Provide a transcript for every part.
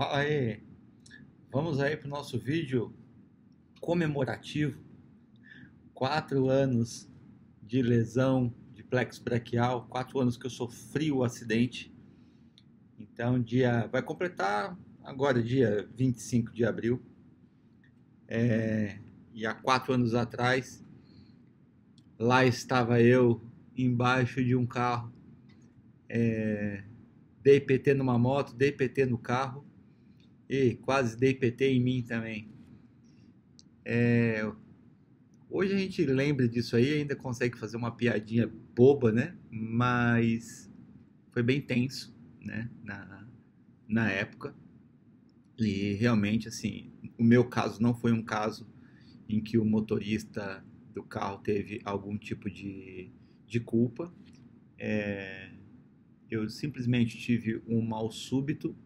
Fala aí, vamos aí para o nosso vídeo comemorativo. 4 anos de lesão de plexo braquial, 4 anos que eu sofri o acidente. Então, vai completar agora, dia 25 de abril. E há 4 anos atrás, lá estava eu embaixo de um carro, dei PT numa moto, dei PT no carro e quase dei PT em mim também. Hoje a gente lembra disso aí, ainda consegue fazer uma piadinha boba, né? Mas foi bem tenso, né? Na época. E realmente, assim, o meu caso não foi um caso em que o motorista do carro teve algum tipo de culpa. Eu simplesmente tive um mal súbito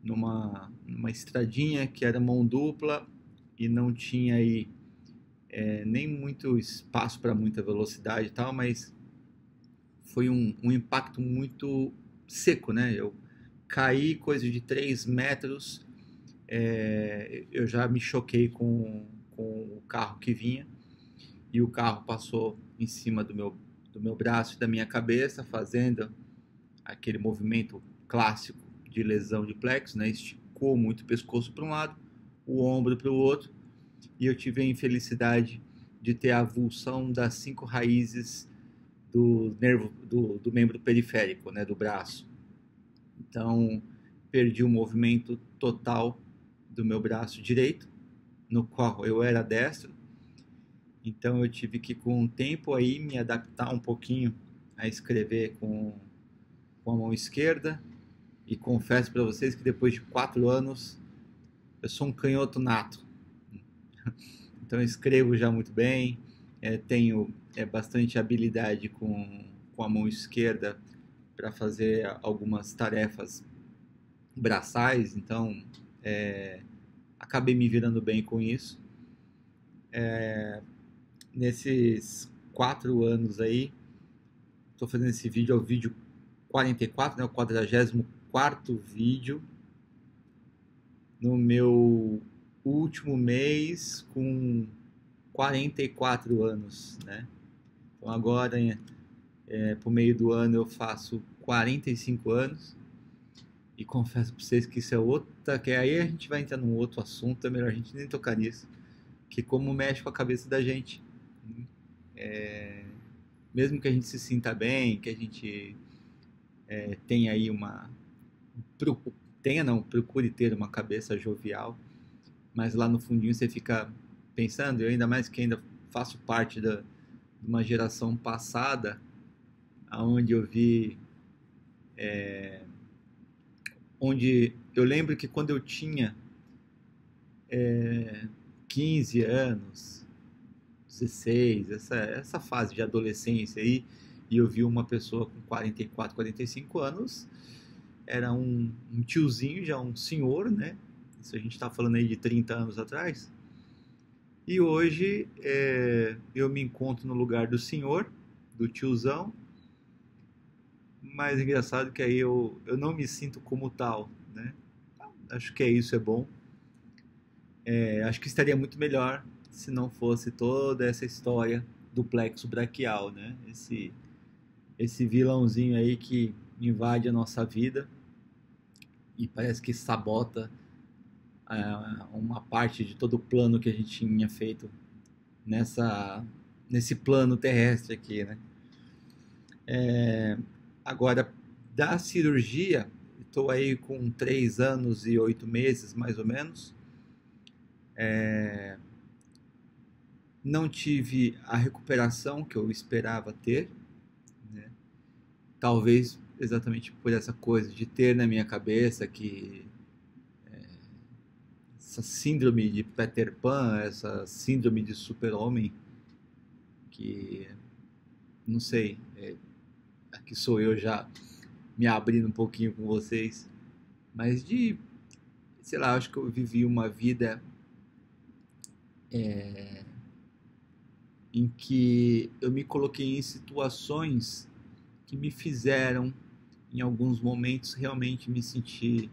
numa estradinha que era mão dupla e não tinha aí nem muito espaço para muita velocidade e tal, mas foi um impacto muito seco, né? Eu caí coisa de 3 metros, eu já me choquei com o carro que vinha e o carro passou em cima do meu braço e da minha cabeça, fazendo aquele movimento clássico de lesão de plexo, né? Esticou muito o pescoço para um lado, o ombro para o outro, e eu tive a infelicidade de ter a avulsão das 5 raízes do nervo do membro periférico, né, do braço. Então, perdi o movimento total do meu braço direito, no qual eu era destro. Então, eu tive que, com o tempo aí, me adaptar um pouquinho a escrever com a mão esquerda. E confesso para vocês que depois de 4 anos, eu sou um canhoto nato. Então, eu escrevo já muito bem, tenho bastante habilidade com a mão esquerda para fazer algumas tarefas braçais, então acabei me virando bem com isso. Nesses 4 anos aí, estou fazendo esse vídeo, é o vídeo 44, né, o 44º vídeo, no meu último mês com 44 anos, né? Então agora, pro meio do ano, eu faço 45 anos. E confesso para vocês que isso é outra, que aí a gente vai entrar num outro assunto, é melhor a gente nem tocar nisso, que como mexe com a cabeça da gente. Mesmo que a gente se sinta bem, que a gente tenha aí procure ter uma cabeça jovial, mas lá no fundinho você fica pensando, eu ainda mais que ainda faço parte de uma geração passada, onde eu vi, onde eu lembro que quando eu tinha 15 anos, 16, essa fase de adolescência aí, e eu vi uma pessoa com 44, 45 anos, era um tiozinho, já um senhor, né? Isso a gente está falando aí de 30 anos atrás. E hoje eu me encontro no lugar do senhor, do tiozão, mas engraçado que aí eu não me sinto como tal, né? Acho que isso é bom. Acho que estaria muito melhor se não fosse toda essa história do plexo braquial, né? Esse vilãozinho aí que invade a nossa vida e parece que sabota uma parte de todo o plano que a gente tinha feito nesse plano terrestre aqui, né? Agora, da cirurgia, estou aí com 3 anos e 8 meses, mais ou menos. Não tive a recuperação que eu esperava ter, né? Talvez exatamente por essa coisa de ter na minha cabeça que essa síndrome de Peter Pan, essa síndrome de super-homem, que não sei, aqui sou eu já me abrindo um pouquinho com vocês, mas sei lá, acho que eu vivi uma vida em que eu me coloquei em situações que me fizeram, em alguns momentos, realmente me sentir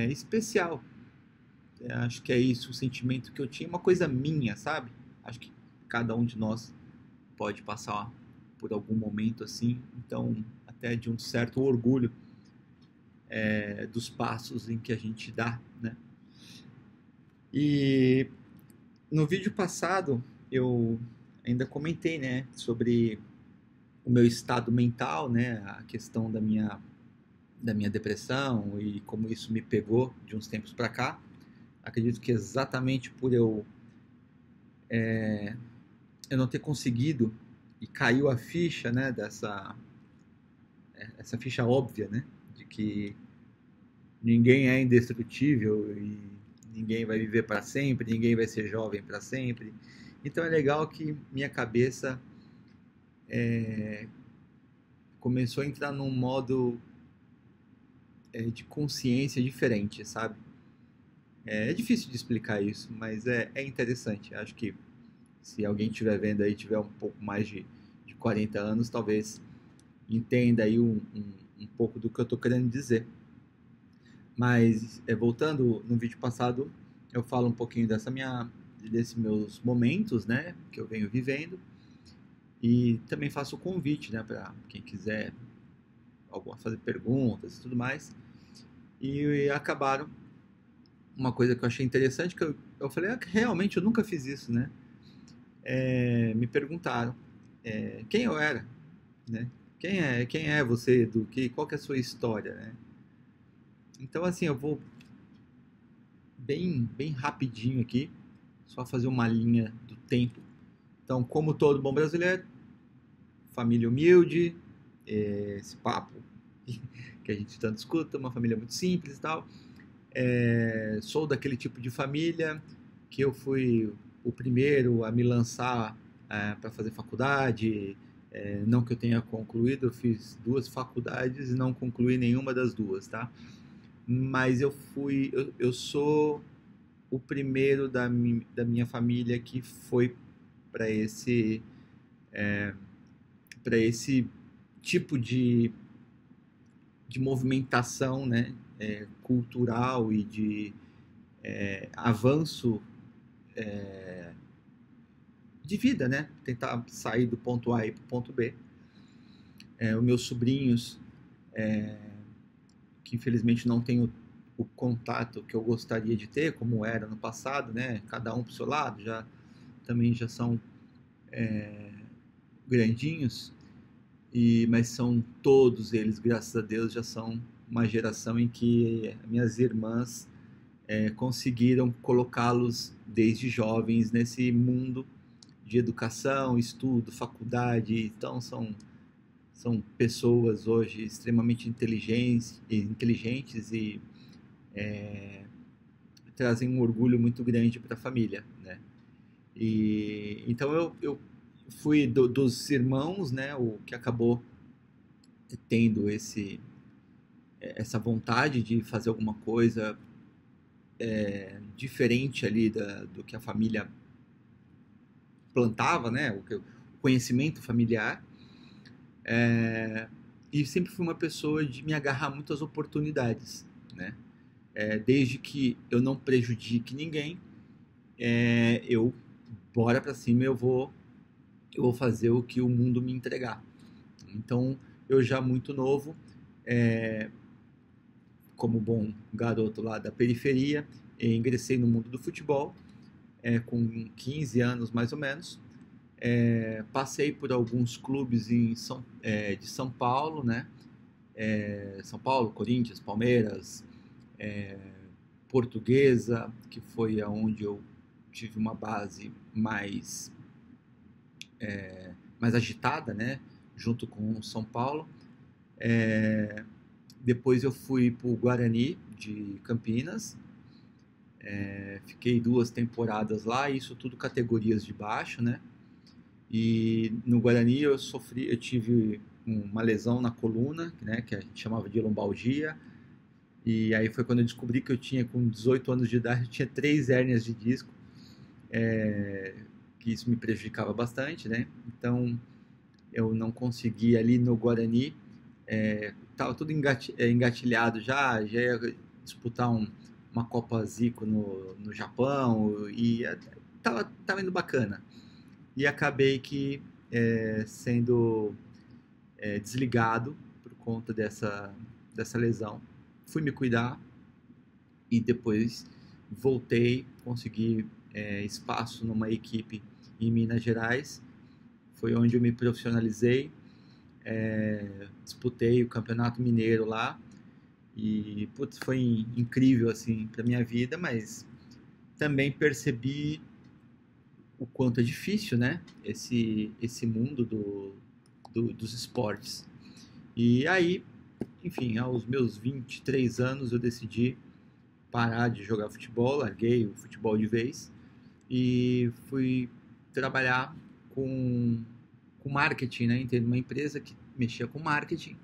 especial. Acho que é isso o sentimento que eu tinha, uma coisa minha, sabe? Acho que cada um de nós pode passar por algum momento assim, então até de um certo orgulho dos passos em que a gente dá, né? E no vídeo passado eu ainda comentei, né, sobre o meu estado mental, né, a questão da minha depressão e como isso me pegou de uns tempos para cá. Acredito que exatamente por eu não ter conseguido e caiu a ficha, né, essa ficha óbvia, né, de que ninguém é indestrutível e ninguém vai viver para sempre, ninguém vai ser jovem para sempre. Então é legal que minha cabeça começou a entrar num modo de consciência diferente, sabe? É difícil de explicar isso, mas é interessante. Acho que se alguém estiver vendo aí, tiver um pouco mais de 40 anos, talvez entenda aí um pouco do que eu estou querendo dizer. Mas, voltando no vídeo passado, eu falo um pouquinho desses meus momentos, né, que eu venho vivendo, e também faço o convite, né, para quem quiser fazer perguntas e tudo mais. E acabaram uma coisa que eu achei interessante, que eu falei, realmente eu nunca fiz isso, né? Me perguntaram quem eu era, né? Quem é você, qual que é a sua história, né? Então, assim, eu vou bem rapidinho aqui, só fazer uma linha do tempo. Então, como todo bom brasileiro, família humilde, esse papo que a gente tanto escuta, uma família muito simples e tal. Sou daquele tipo de família que eu fui o primeiro a me lançar para fazer faculdade. Não que eu tenha concluído, eu fiz 2 faculdades e não concluí nenhuma das 2, tá? Mas eu sou o primeiro da minha família que foi para esse tipo de movimentação, né, cultural e de avanço de vida, né? Tentar sair do ponto A e para o ponto B. Os meus sobrinhos, que infelizmente não tenho o contato que eu gostaria de ter, como era no passado, né? Cada um para o seu lado, também já são grandinhos, mas são todos eles, graças a Deus, já são uma geração em que minhas irmãs conseguiram colocá-los desde jovens nesse mundo de educação, estudo, faculdade. Então são pessoas hoje extremamente inteligentes e trazem um orgulho muito grande para a família, né? E então eu fui dos irmãos, né, o que acabou tendo essa vontade de fazer alguma coisa diferente ali do que a família plantava, né, o conhecimento familiar. E sempre fui uma pessoa de me agarrar muito às oportunidades, né? Desde que eu não prejudique ninguém, eu bora para cima, eu vou fazer o que o mundo me entregar. Então, eu já muito novo, como bom garoto lá da periferia, ingressei no mundo do futebol, com 15 anos mais ou menos. Passei por alguns clubes de São Paulo, né? São Paulo, Corinthians, Palmeiras, Portuguesa, que foi aonde eu tive uma base mais agitada, né? Junto com o São Paulo. Depois eu fui para o Guarani de Campinas. Fiquei 2 temporadas lá, isso tudo categorias de baixo, né? E no Guarani eu tive uma lesão na coluna, né, que a gente chamava de lombalgia. E aí foi quando eu descobri que eu tinha, com 18 anos de idade, eu tinha 3 hérnias de disco, que isso me prejudicava bastante, né? Então eu não conseguia ali no Guarani, estava tudo engatilhado já ia disputar uma Copa Zico no Japão e tava indo bacana. E acabei que sendo desligado por conta dessa lesão. Fui me cuidar e depois voltei, consegui espaço numa equipe em Minas Gerais. Foi onde eu me profissionalizei, disputei o Campeonato Mineiro lá e putz, foi incrível assim para minha vida, mas também percebi o quanto é difícil, né? Esse mundo dos esportes. E aí, enfim, aos meus 23 anos eu decidi parar de jogar futebol, larguei o futebol de vez e fui trabalhar com marketing, né? Entrei numa empresa que mexia com marketing.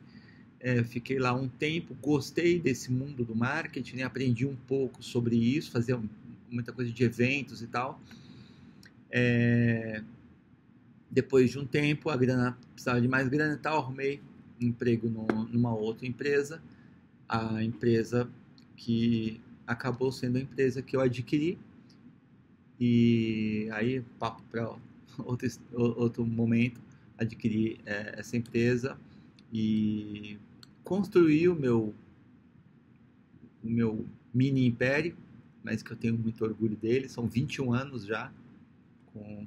Fiquei lá um tempo, gostei desse mundo do marketing, né? Aprendi um pouco sobre isso, fazia muita coisa de eventos e tal. Depois de um tempo, a grana precisava de mais grana e tal, arrumei um emprego numa outra empresa, a empresa que acabou sendo a empresa que eu adquiri. E aí, papo para outro momento, adquiri essa empresa e construí o meu mini império, mas que eu tenho muito orgulho dele. São 21 anos já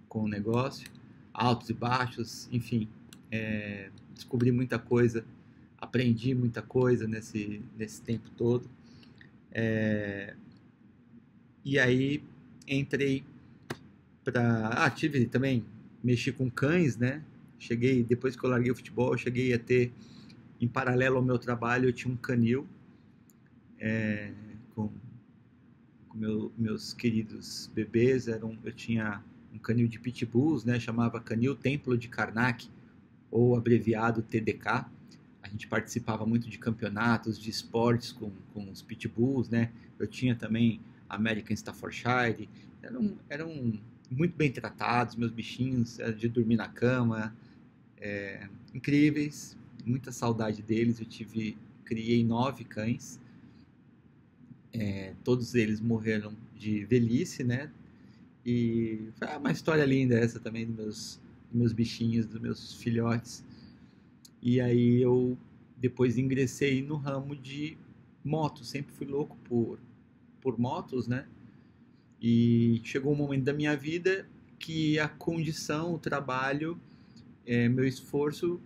com o negócio, altos e baixos, enfim, descobri muita coisa, aprendi muita coisa nesse tempo todo. E aí entrei tive também, mexi com cães, né? Depois que eu larguei o futebol, eu cheguei a ter, em paralelo ao meu trabalho, eu tinha um canil com meus queridos bebês. Eu tinha um canil de pitbulls, né? Chamava Canil Templo de Karnak, ou abreviado TDK. A gente participava muito de campeonatos de esportes com os pitbulls, né? Eu tinha também American Staffordshire. Eram muito bem tratados, meus bichinhos, de dormir na cama, incríveis, muita saudade deles. Criei 9 cães, todos eles morreram de velhice, né? E foi uma história linda essa também dos meus bichinhos, dos meus filhotes. E aí eu depois ingressei no ramo de motos, sempre fui louco por motos, né? E chegou um momento da minha vida que a condição, o trabalho, meu esforço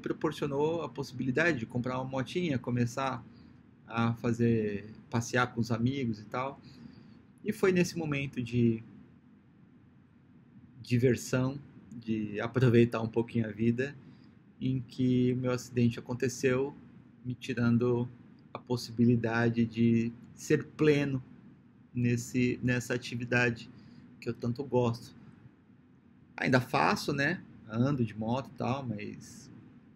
proporcionou a possibilidade de comprar uma motinha, começar a passear com os amigos e tal. E foi nesse momento de diversão, de aproveitar um pouquinho a vida, em que o meu acidente aconteceu, me tirando a possibilidade de ser pleno nessa atividade que eu tanto gosto. Ainda faço, né? Ando de moto e tal, mas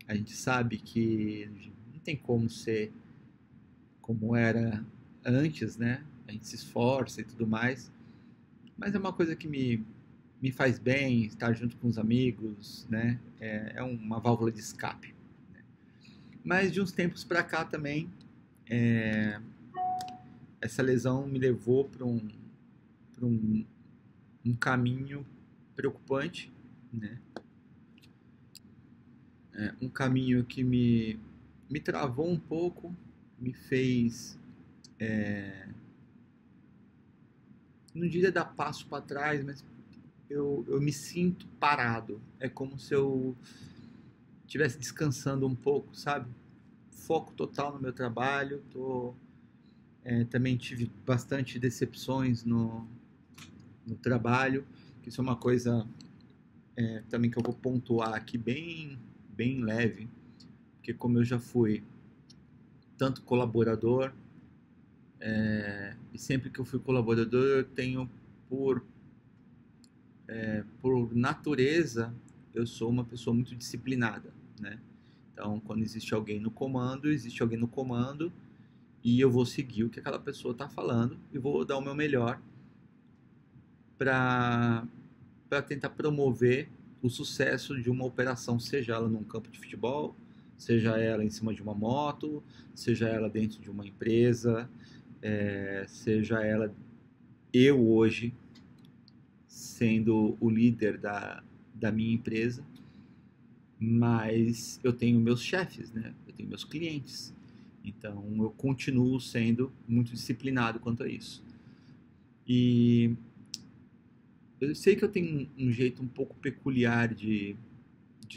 a gente sabe que não tem como ser como era antes, né? A gente se esforça e tudo mais, mas é uma coisa que me faz bem, estar junto com os amigos, né? É uma válvula de escape. Né? Mas de uns tempos para cá também, essa lesão me levou para um caminho preocupante, né? Um caminho que me travou um pouco, me fez, não diria dar passo para trás, mas eu me sinto parado. É como se eu estivesse descansando um pouco, sabe? Foco total no meu trabalho. Também tive bastante decepções no trabalho, que isso é uma coisa também que eu vou pontuar aqui bem, bem leve, porque como eu já fui tanto colaborador, e sempre que eu fui colaborador eu tenho por natureza, eu sou uma pessoa muito disciplinada, né? Então, quando existe alguém no comando, e eu vou seguir o que aquela pessoa está falando e vou dar o meu melhor para tentar promover o sucesso de uma operação, seja ela num campo de futebol, seja ela em cima de uma moto, seja ela dentro de uma empresa, seja ela eu hoje sendo o líder da minha empresa, mas eu tenho meus chefes, né? Eu tenho meus clientes. Então eu continuo sendo muito disciplinado quanto a isso. E eu sei que eu tenho um jeito um pouco peculiar de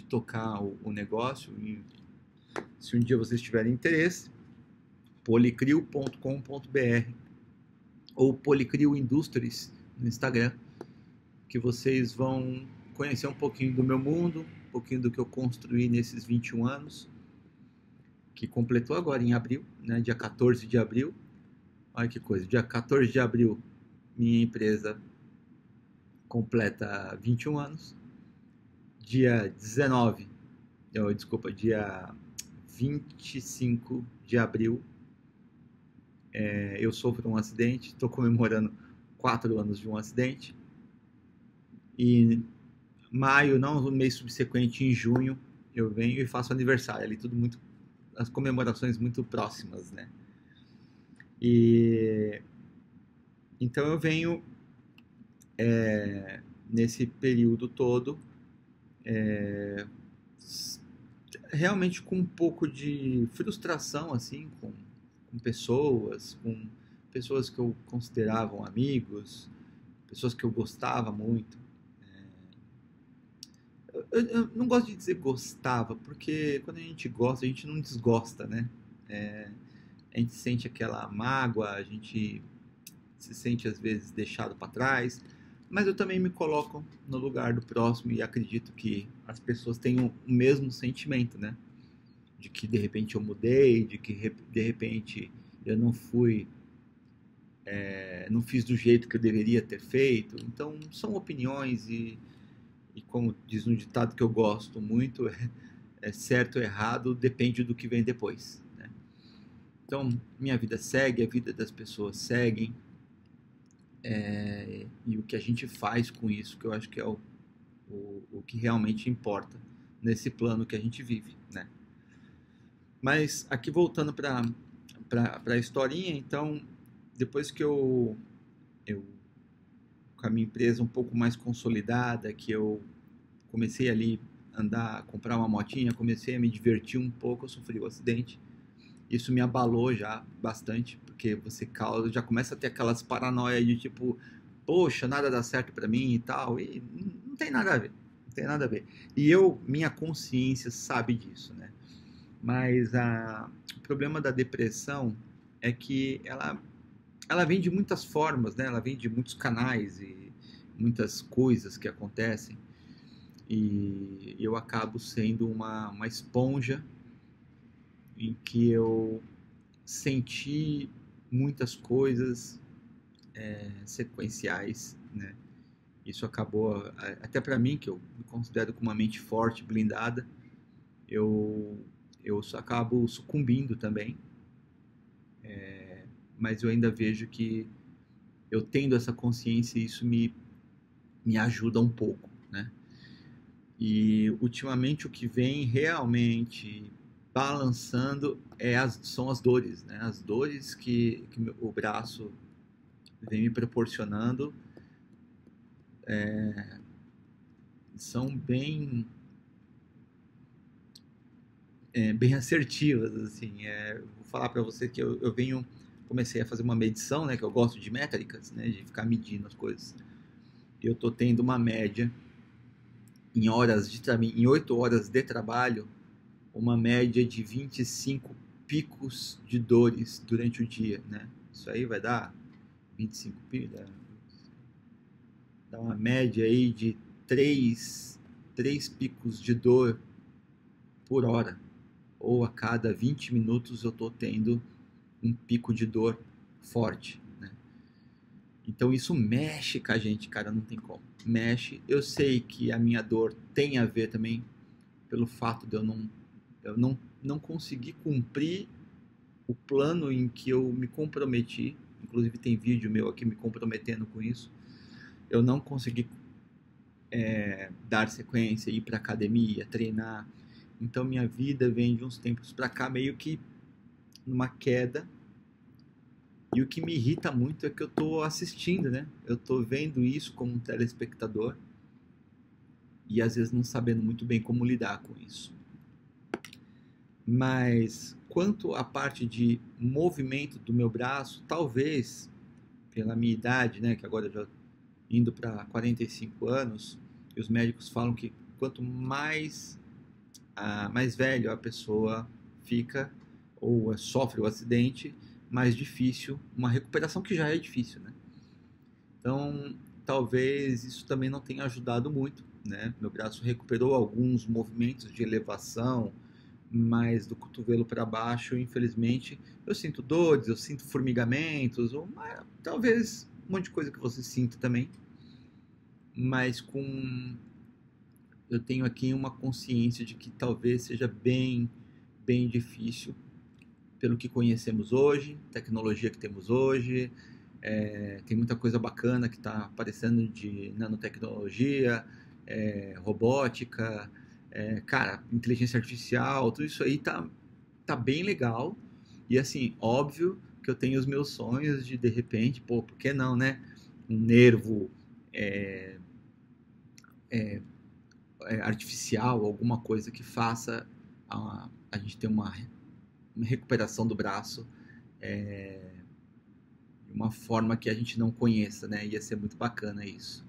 tocar o negócio. E se um dia vocês tiverem interesse, policrio.com.br ou Policrio Industries no Instagram, que vocês vão conhecer um pouquinho do meu mundo, um pouquinho do que eu construí nesses 21 anos, que completou agora em abril, né, dia 14 de abril. Olha que coisa, dia 14 de abril minha empresa completa 21 anos. Dia 19, desculpa, dia 25 de abril, eu sofro um acidente, estou comemorando 4 anos de um acidente. E maio, não no mês subsequente, em junho, eu venho e faço aniversário. Ali tudo muito, as comemorações muito próximas, né? E então eu venho nesse período todo realmente com um pouco de frustração, assim, com pessoas que eu considerava amigos, pessoas que eu gostava muito. Eu não gosto de dizer gostava, porque quando a gente gosta, a gente não desgosta, né? É, a gente sente aquela mágoa, a gente se sente às vezes deixado para trás, mas eu também me coloco no lugar do próximo e acredito que as pessoas tenham o mesmo sentimento, né? De que de repente eu mudei, de que de repente eu não fiz do jeito que eu deveria ter feito. Então são opiniões e como diz um ditado que eu gosto muito, é certo ou errado, depende do que vem depois, né? Então minha vida segue, a vida das pessoas seguem, e o que a gente faz com isso, que eu acho que é o que realmente importa nesse plano que a gente vive, né? Mas aqui voltando para a historinha, então, depois que eu com a minha empresa um pouco mais consolidada, que eu comecei ali andar, comprar uma motinha, comecei a me divertir um pouco, eu sofri um acidente. Isso me abalou já bastante, porque você já começa a ter aquelas paranoias de tipo, poxa, nada dá certo para mim e tal, e não tem nada a ver, não tem nada a ver. E minha consciência sabe disso, né? Mas o problema da depressão é que ela vem de muitas formas, né? Ela vem de muitos canais e muitas coisas que acontecem. E eu acabo sendo uma esponja em que eu senti muitas coisas sequenciais, né? Isso acabou, até para mim, que eu me considero com uma mente forte, blindada, eu, eu acabo sucumbindo também, mas eu ainda vejo que eu tendo essa consciência, isso me ajuda um pouco, né? E ultimamente o que vem realmente balançando são as dores, né? As dores que o braço vem me proporcionando são bem assertivas, assim. Vou falar para você que comecei a fazer uma medição, né? Que eu gosto de métricas, né? De ficar medindo as coisas. Eu tô tendo uma média em 8 horas de trabalho, uma média de 25 picos de dores durante o dia, né? Isso aí vai dar 25 picos, dá uma média aí de 3 picos de dor por hora, ou a cada 20 minutos eu tô tendo um pico de dor forte, né? Então isso mexe com a gente, cara, não tem como. Mexe. Eu sei que a minha dor tem a ver também pelo fato de eu não conseguir cumprir o plano em que eu me comprometi. Inclusive tem vídeo meu aqui me comprometendo com isso. Eu não consegui dar sequência, ir para academia, treinar. Então minha vida vem de uns tempos para cá meio que numa queda E o que me irrita muito é que eu estou assistindo, né? Eu estou vendo isso como um telespectador e às vezes não sabendo muito bem como lidar com isso. Mas quanto à parte de movimento do meu braço, talvez pela minha idade, né, que agora eu já indo para 45 anos, e os médicos falam que quanto mais velho a pessoa fica ou sofre o acidente, mais difícil, uma recuperação que já é difícil, né? Então, talvez isso também não tenha ajudado muito, né? Meu braço recuperou alguns movimentos de elevação, mas do cotovelo para baixo, infelizmente, eu sinto dores, eu sinto formigamentos, ou talvez um monte de coisa que você sinta também, mas eu tenho aqui uma consciência de que talvez seja bem difícil pelo que conhecemos hoje, tecnologia que temos hoje, tem muita coisa bacana que está aparecendo de nanotecnologia, robótica, cara, inteligência artificial, tudo isso aí tá bem legal. E assim, óbvio que eu tenho os meus sonhos de repente, pô, por que não, né? Um nervo é, é, artificial, alguma coisa que faça a gente ter uma recuperação do braço de uma forma que a gente não conheça, né? Ia ser muito bacana isso.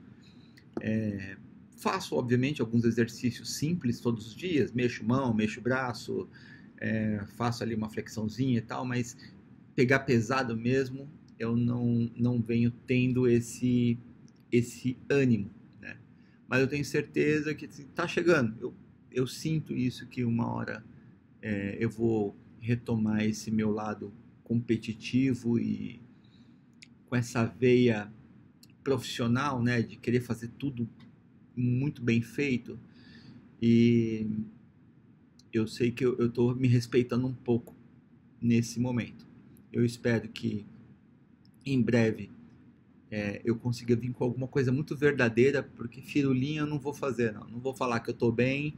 Faço, obviamente, alguns exercícios simples todos os dias, mexo mão, mexo braço, faço ali uma flexãozinha e tal, mas pegar pesado mesmo, eu não venho tendo esse ânimo, né? Mas eu tenho certeza que está chegando. Eu sinto isso, que uma hora eu vou retomar esse meu lado competitivo e com essa veia profissional, né, de querer fazer tudo muito bem feito. E eu sei que eu estou me respeitando um pouco nesse momento. Eu espero que em breve eu consiga vir com alguma coisa muito verdadeira, porque firulinha eu não vou fazer, não vou falar que eu estou bem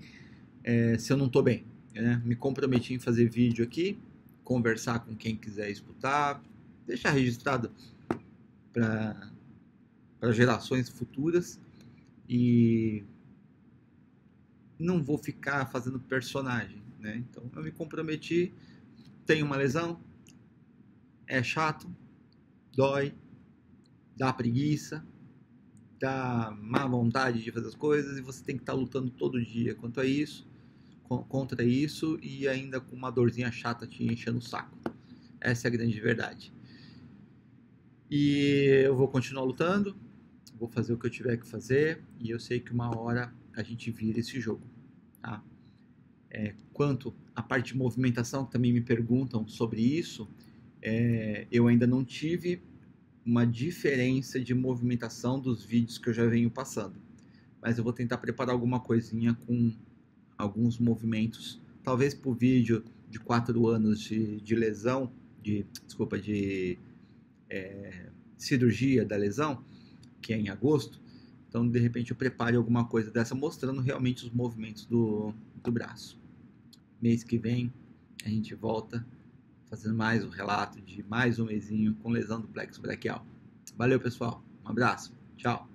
se eu não estou bem, né? Me comprometi em fazer vídeo aqui, conversar com quem quiser escutar, deixar registrado para gerações futuras, e não vou ficar fazendo personagem, né? Então eu me comprometi, tenho uma lesão, é chato, dói, dá preguiça, dá má vontade de fazer as coisas, e você tem que estar lutando todo dia quanto a isso, contra isso, e ainda com uma dorzinha chata te enchendo o saco. Essa é a grande verdade. E eu vou continuar lutando, vou fazer o que eu tiver que fazer, e eu sei que uma hora a gente vira esse jogo, tá? Quanto à parte de movimentação, que também me perguntam sobre isso, eu ainda não tive uma diferença de movimentação dos vídeos que eu já venho passando, mas eu vou tentar preparar alguma coisinha com alguns movimentos, talvez por vídeo de 4 anos de lesão, de cirurgia da lesão, que é em agosto. Então, de repente, eu prepare alguma coisa dessa mostrando realmente os movimentos do braço. Mês que vem, a gente volta fazendo mais um relato de mais um mesinho com lesão do plexo braquial. Valeu, pessoal. Um abraço. Tchau.